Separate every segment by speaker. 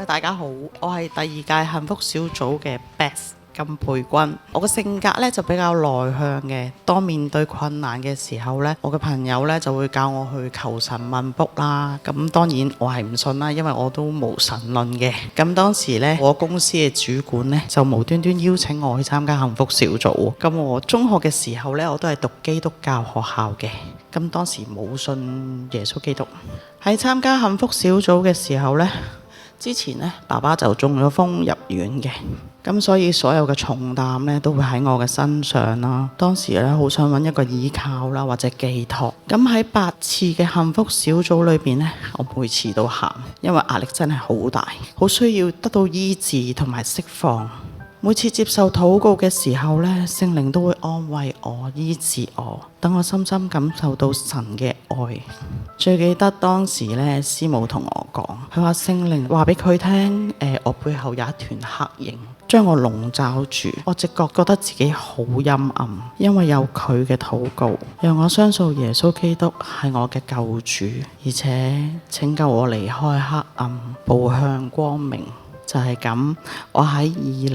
Speaker 1: 大家好，我係第二屆幸福小組嘅 Best 金佩君。我嘅性格呢就比較內向嘅，當面對困難嘅時候呢，我嘅朋友呢就會教我去求神問卜啦。咁當然我係唔信啦，因為我都無神論嘅。咁當時呢，我公司嘅主管呢就無端端邀請我去參加幸福小組。咁我中學嘅時候呢，我都係讀基督教學校嘅。咁當時冇信耶穌基督。喺參加幸福小組嘅時候呢，之前呢，爸爸就中咗風入院嘅，咁所以所有嘅重擔呢都會喺我嘅身上啦。當時呢，好想揾一個依靠啦，或者寄託。咁喺8次嘅幸福小組裏邊呢，我每次都喊，因為壓力真係好大，好需要得到醫治同埋釋放。每次接受禱告嘅時候呢，聖靈都會安慰我、醫治我，等我深深感受到神嘅愛。最記得當時呢，師母同我講，佢話聖靈話俾佢聽，我背後有一團黑影將我籠罩住，我直覺得自己好陰暗，因為有佢嘅禱告，讓我相信耶穌基督係我嘅救主，而且拯救我離開黑暗，步向光明。就係咁，我喺2022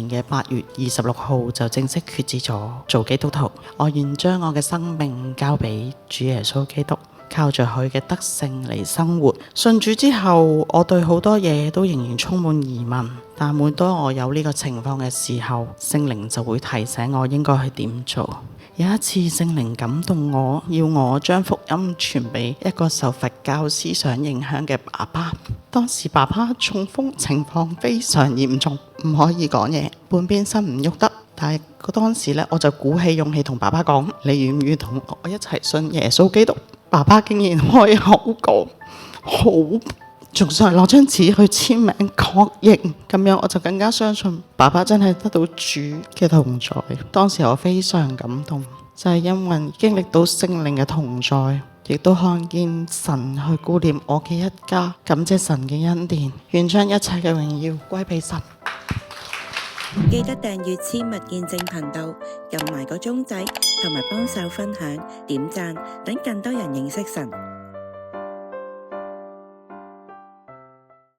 Speaker 1: 年嘅8月26號就正式決志咗做基督徒。我願將我嘅生命交俾主耶穌基督，靠着佢嘅德性嚟生活。信主之後，我對好多嘢都仍然充滿疑問，但每當我有呢個情況嘅時候，聖靈就會提醒我應該去點做。有一次聖靈感動我，要我將福音傳俾一個受佛教思想影響嘅爸爸。當時爸爸中風情況非常嚴重，唔可以講嘢，半邊身唔喐得。但係當時呢，我就鼓起勇氣同爸爸講：你願唔願意同我一齊信耶穌基督？爸爸竟然開口講好，仲想攞張紙去簽名確認，咁樣我就更加相信爸爸真係得到主嘅同在。當時我非常感動，就係因為經歷到聖靈嘅同在，亦都看見神去顧念我嘅一家，感謝神嘅恩典，願將一切嘅榮耀歸俾神。
Speaker 2: 記得訂閱千物見證頻道，撳埋個鐘仔，同埋幫手分享、點讚，等更多人認識神。